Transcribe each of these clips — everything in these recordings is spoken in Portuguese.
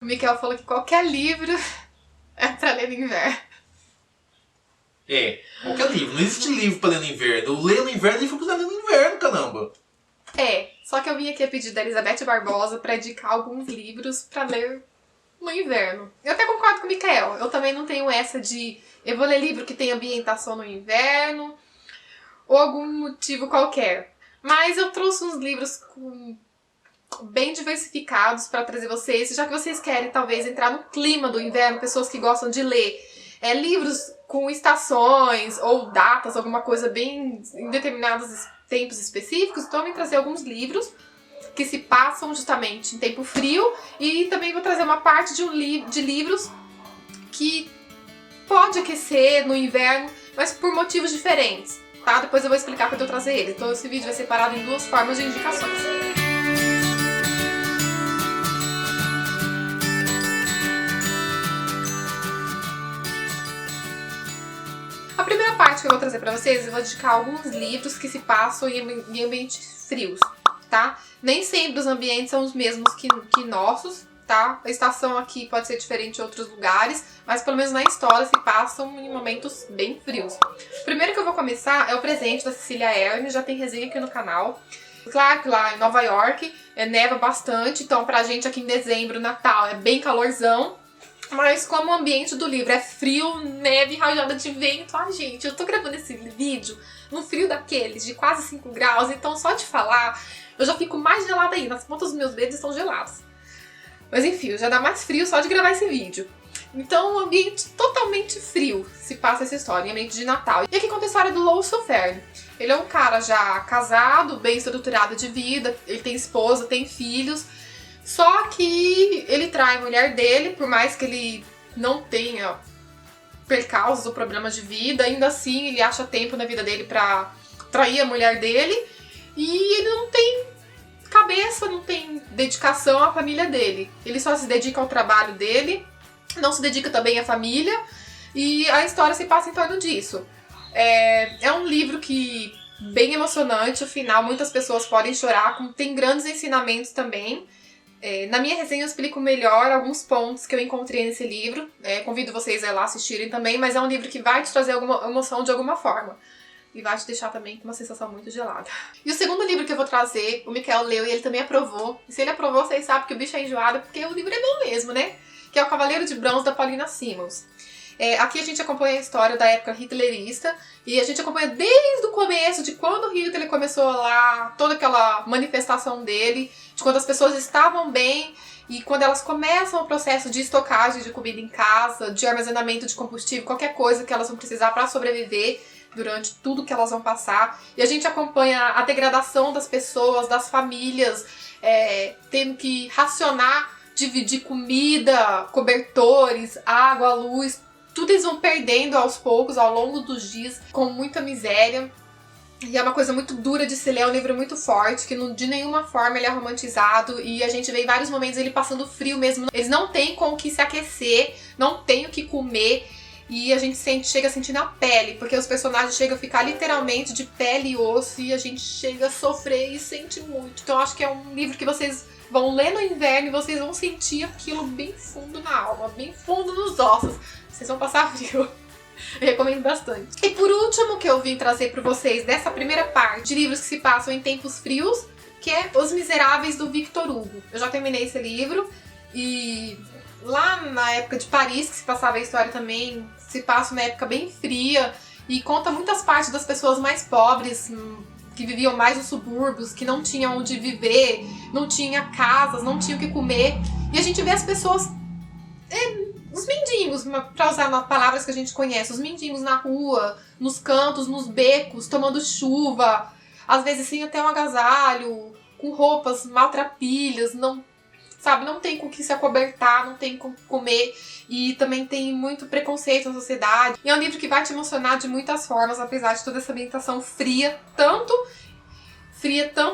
O Miquel falou que qualquer livro é pra ler no inverno. É, qualquer livro. Não existe livro pra ler no inverno. Eu leio no inverno e livro pra ler no inverno, caramba. É, só que eu vim aqui a pedido da Elizabeth Barbosa pra indicar alguns livros pra ler no inverno. Eu até concordo com o Miquel. Eu também não tenho essa de eu vou ler livro que tem ambientação no inverno ou algum motivo qualquer. Mas eu trouxe uns livros bem diversificados pra trazer vocês, já que vocês querem talvez entrar no clima do inverno, pessoas que gostam de ler livros com estações ou datas, alguma coisa bem em determinados tempos específicos, então eu vim trazer alguns livros que se passam justamente em tempo frio e também vou trazer uma parte de livros que pode aquecer no inverno, mas por motivos diferentes, tá? Depois eu vou explicar quando eu trazer eles. Então esse vídeo vai ser separado em duas formas de indicações. A primeira parte que eu vou trazer pra vocês, eu vou indicar alguns livros que se passam em ambientes frios, tá? Nem sempre os ambientes são os mesmos que nossos, tá? A estação aqui pode ser diferente em outros lugares, mas pelo menos na história se passam em momentos bem frios. O primeiro que eu vou começar é O Presente, da Cecília Ahern, já tem resenha aqui no canal. Claro que lá em Nova York neva bastante, então pra gente aqui em dezembro, Natal, é bem calorzão. Mas como o ambiente do livro é frio, neve, rajada de vento, gente, eu tô gravando esse vídeo num frio daqueles de quase 5 graus, então só de falar eu já fico mais gelada ainda, as pontas dos meus dedos estão geladas. Mas enfim, já dá mais frio só de gravar esse vídeo. Então um ambiente totalmente frio se passa essa história, em ambiente de Natal. E aqui conta a história do Lowell Souffern. Ele é um cara já casado, bem estruturado de vida, ele tem esposa, tem filhos. Só que ele trai a mulher dele, por mais que ele não tenha percalços ou problemas de vida, ainda assim ele acha tempo na vida dele pra trair a mulher dele. E ele não tem cabeça, não tem dedicação à família dele. Ele só se dedica ao trabalho dele, não se dedica também à família. E a história se passa em torno disso. É um livro que bem emocionante, no final muitas pessoas podem chorar, tem grandes ensinamentos também. Na minha resenha eu explico melhor alguns pontos que eu encontrei nesse livro. Convido vocês a ir lá assistirem também, mas é um livro que vai te trazer alguma emoção de alguma forma. E vai te deixar também com uma sensação muito gelada. E o segundo livro que eu vou trazer, o Miquel leu e ele também aprovou. E se ele aprovou, vocês sabem que o bicho é enjoado, porque o livro é bom mesmo, né? Que é O Cavaleiro de Bronze, da Paulina Simons. Aqui a gente acompanha a história da época hitlerista e a gente acompanha desde o começo, de quando Hitler começou lá, toda aquela manifestação dele, de quando as pessoas estavam bem e quando elas começam o processo de estocagem de comida em casa, de armazenamento de combustível, qualquer coisa que elas vão precisar para sobreviver durante tudo que elas vão passar. E a gente acompanha a degradação das pessoas, das famílias, tendo que racionar, dividir comida, cobertores, água, luz. Tudo eles vão perdendo aos poucos, ao longo dos dias, com muita miséria. E é uma coisa muito dura de se ler, é um livro muito forte, que de nenhuma forma ele é romantizado. E a gente vê em vários momentos ele passando frio mesmo. Eles não têm com o que se aquecer, não têm o que comer. E a gente chega a sentir na pele, porque os personagens chegam a ficar literalmente de pele e osso. E a gente chega a sofrer e sente muito. Então acho que é um livro que vocês vão ler no inverno e vocês vão sentir aquilo bem fundo na alma, bem fundo nos ossos. Vocês vão passar frio. Eu recomendo bastante. E por último, que eu vim trazer para vocês dessa primeira parte de livros que se passam em tempos frios, que é Os Miseráveis, do Victor Hugo. Eu já terminei esse livro e lá na época de Paris, que se passava a história também, se passa uma época bem fria e conta muitas partes das pessoas mais pobres, que viviam mais nos subúrbios, que não tinham onde viver, não tinha casas, não tinham o que comer. E a gente vê as pessoas, os mendigos, pra usar palavras que a gente conhece, os mendigos na rua, nos cantos, nos becos, tomando chuva, às vezes sem até um agasalho, com roupas maltrapilhas, não tem com o que se acobertar, não tem com o que comer, e também tem muito preconceito na sociedade. E é um livro que vai te emocionar de muitas formas, apesar de toda essa ambientação fria, tanto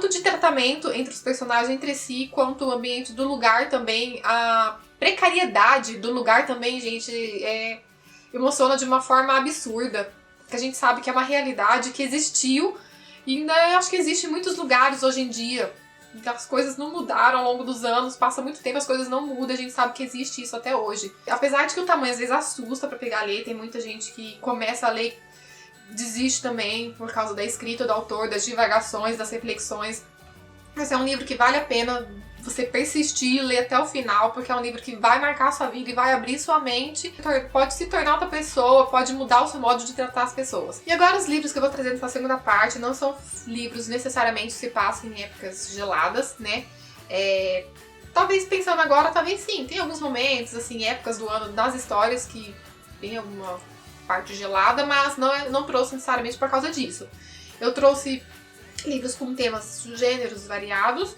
de tratamento entre os personagens entre si, quanto o ambiente do lugar também, a precariedade do lugar também, gente, emociona de uma forma absurda, que a gente sabe que é uma realidade que existiu e ainda acho que existe em muitos lugares hoje em dia, as coisas não mudaram ao longo dos anos, passa muito tempo, as coisas não mudam, a gente sabe que existe isso até hoje. Apesar de que o tamanho às vezes assusta pra pegar a ler, tem muita gente que começa a ler, desiste também por causa da escrita do autor, das divagações, das reflexões. Mas é um livro que vale a pena você persistir e ler até o final, porque é um livro que vai marcar a sua vida e vai abrir sua mente, pode se tornar outra pessoa, pode mudar o seu modo de tratar as pessoas. E agora os livros que eu vou trazer nessa segunda parte não são livros necessariamente que se passam em épocas geladas, né? Talvez pensando agora, talvez sim, tem alguns momentos, assim, épocas do ano nas histórias que tem alguma parte gelada, mas não trouxe necessariamente por causa disso. Eu trouxe livros com temas, gêneros variados,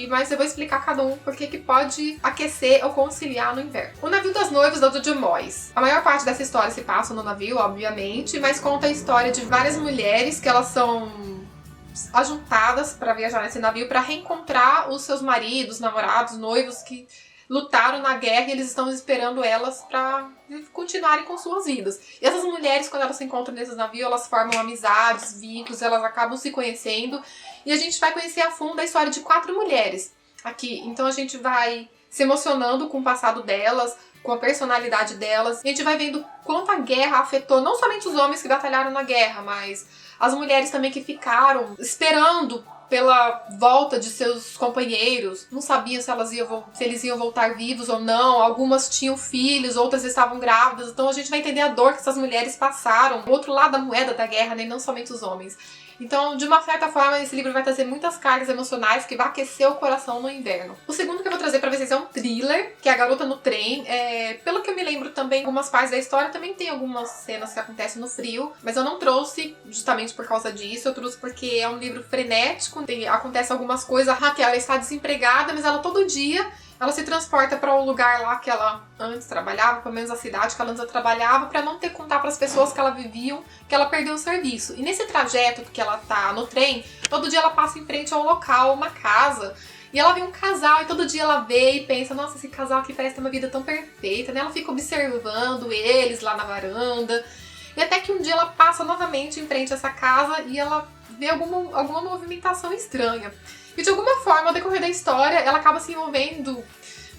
mas eu vou explicar cada um porque que pode aquecer ou conciliar no inverno. O Navio das Noivas, da Jojo Moyes. A maior parte dessa história se passa no navio, obviamente, mas conta a história de várias mulheres que elas são ajuntadas para viajar nesse navio para reencontrar os seus maridos, namorados, noivos que lutaram na guerra e eles estão esperando elas para continuarem com suas vidas. E essas mulheres, quando elas se encontram nesse navio, elas formam amizades, vínculos, elas acabam se conhecendo. E a gente vai conhecer a fundo a história de 4 mulheres aqui. Então a gente vai se emocionando com o passado delas, com a personalidade delas. E a gente vai vendo quanto a guerra afetou não somente os homens que batalharam na guerra, mas as mulheres também que ficaram esperando pela volta de seus companheiros, não sabiam se eles iam voltar vivos ou não, algumas tinham filhos, outras estavam grávidas, então a gente vai entender a dor que essas mulheres passaram, o outro lado da moeda da guerra, né? Não somente os homens. Então, de uma certa forma, esse livro vai trazer muitas cargas emocionais que vai aquecer o coração no inverno. O segundo que eu vou trazer pra vocês é um thriller, que é A Garota no Trem. Pelo que eu me lembro também, algumas partes da história também tem algumas cenas que acontecem no frio, mas eu não trouxe justamente por causa disso, eu trouxe porque é um livro frenético, acontece algumas coisas, a Raquel ela está desempregada, mas ela todo dia ela se transporta para um lugar lá que ela antes trabalhava, pelo menos a cidade que ela antes trabalhava, para não ter que contar para as pessoas que ela viviam que ela perdeu o serviço. E nesse trajeto que ela tá no trem, todo dia ela passa em frente a um local, uma casa, e ela vê um casal e todo dia ela vê e pensa, nossa, esse casal aqui parece ter uma vida tão perfeita, né? Ela fica observando eles lá na varanda. E até que um dia ela passa novamente em frente a essa casa e ela vê alguma movimentação estranha. E de alguma forma, ao decorrer da história, ela acaba se envolvendo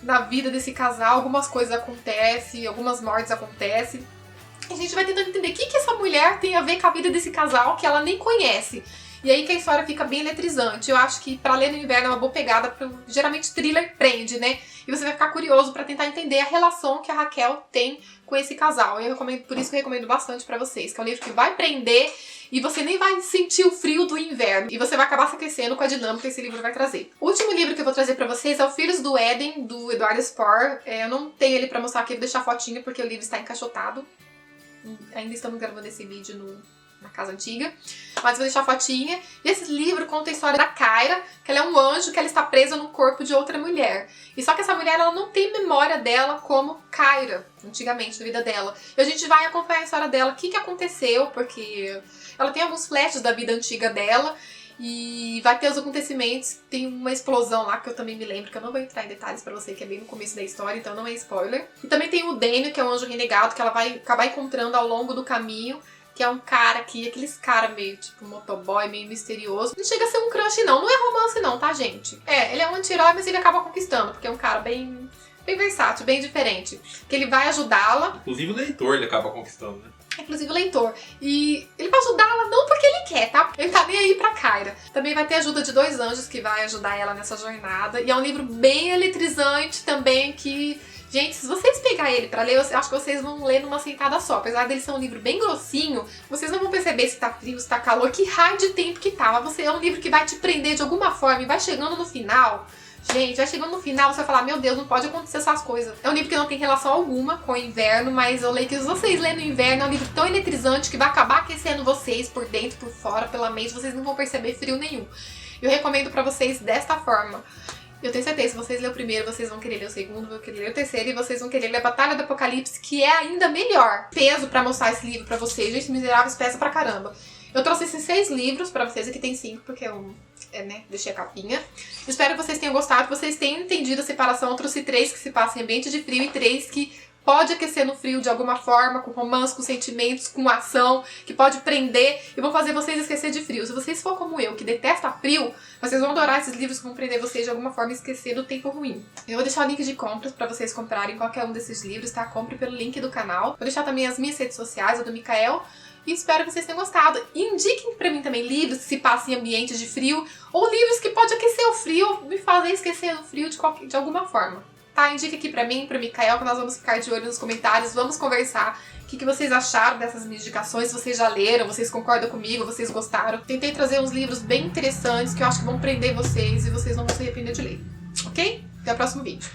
na vida desse casal, algumas coisas acontecem, algumas mortes acontecem. E a gente vai tentando entender o que essa mulher tem a ver com a vida desse casal que ela nem conhece. E aí que a história fica bem eletrizante. Eu acho que pra ler no inverno é uma boa pegada, porque geralmente thriller prende, né? E você vai ficar curioso pra tentar entender a relação que a Raquel tem com esse casal. Por isso que eu recomendo bastante pra vocês, que é um livro que vai prender e você nem vai sentir o frio do inverno. E você vai acabar se aquecendo com a dinâmica que esse livro vai trazer. O último livro que eu vou trazer pra vocês é O Filhos do Éden, do Eduardo Spohr. Eu não tenho ele pra mostrar aqui, vou deixar a fotinha porque o livro está encaixotado. Ainda estamos gravando esse vídeo na casa antiga, mas vou deixar a fotinha. E esse livro conta a história da Kyra, que ela é um anjo que ela está presa no corpo de outra mulher. E só que essa mulher ela não tem memória dela como Kyra, antigamente, na vida dela. E a gente vai acompanhar a história dela, o que aconteceu, porque ela tem alguns flashes da vida antiga dela. E vai ter os acontecimentos, tem uma explosão lá que eu também me lembro, que eu não vou entrar em detalhes pra você, que é bem no começo da história, então não é spoiler. E também tem o Daniel, que é um anjo renegado, que ela vai acabar encontrando ao longo do caminho, que é um cara aqui, aqueles cara meio tipo motoboy, meio misterioso. Não chega a ser um crush não é romance não, tá gente? Ele é um anti-herói, mas ele acaba conquistando, porque é um cara bem versátil, bem diferente. Que ele vai ajudá-la. Inclusive o leitor ele acaba conquistando, né? Inclusive o leitor. E ele vai ajudá-la não porque ele quer, tá? Ele tá nem aí pra Kyra. Também vai ter a ajuda de 2 anjos que vai ajudar ela nessa jornada. E é um livro bem eletrizante também que... Gente, se vocês pegarem ele pra ler, eu acho que vocês vão ler numa sentada só. Apesar dele ser um livro bem grossinho, vocês não vão perceber se tá frio, se tá calor, que raio de tempo que tá. Mas é um livro que vai te prender de alguma forma e vai chegando no final... Gente, vai chegando no final, você vai falar, meu Deus, não pode acontecer essas coisas. É um livro que não tem relação alguma com o inverno, mas eu leio que se vocês lerem no inverno, é um livro tão eletrizante que vai acabar aquecendo vocês por dentro, por fora, pela mente, vocês não vão perceber frio nenhum. Eu recomendo pra vocês desta forma. Eu tenho certeza, se vocês lerem o primeiro, vocês vão querer ler o segundo, vão querer ler o terceiro, e vocês vão querer ler a Batalha do Apocalipse, que é ainda melhor. Peso pra mostrar esse livro pra vocês, gente, Miseráveis pesa pra caramba. Eu trouxe esses 6 livros pra vocês, aqui tem 5, porque eu deixei a capinha. Espero que vocês tenham gostado, que vocês tenham entendido a separação. Eu trouxe 3 que se passam em ambiente de frio e 3 que pode aquecer no frio de alguma forma, com romance, com sentimentos, com ação, que pode prender e vão fazer vocês esquecer de frio. Se vocês for como eu, que detesta frio, vocês vão adorar esses livros que vão prender vocês de alguma forma e esquecer do tempo ruim. Eu vou deixar o link de compras pra vocês comprarem qualquer um desses livros, tá? Compre pelo link do canal. Vou deixar também as minhas redes sociais, o do Mikael. E espero que vocês tenham gostado. E indiquem pra mim também livros que se passam em ambientes de frio ou livros que podem aquecer o frio, me fazer esquecer do frio de alguma forma. Tá? Indica aqui pra mim, pro Mikael, que nós vamos ficar de olho nos comentários, vamos conversar. O que vocês acharam dessas minhas indicações? Se vocês já leram, vocês concordam comigo, vocês gostaram. Tentei trazer uns livros bem interessantes que eu acho que vão prender vocês e vocês não vão se arrepender de ler. Ok? Até o próximo vídeo.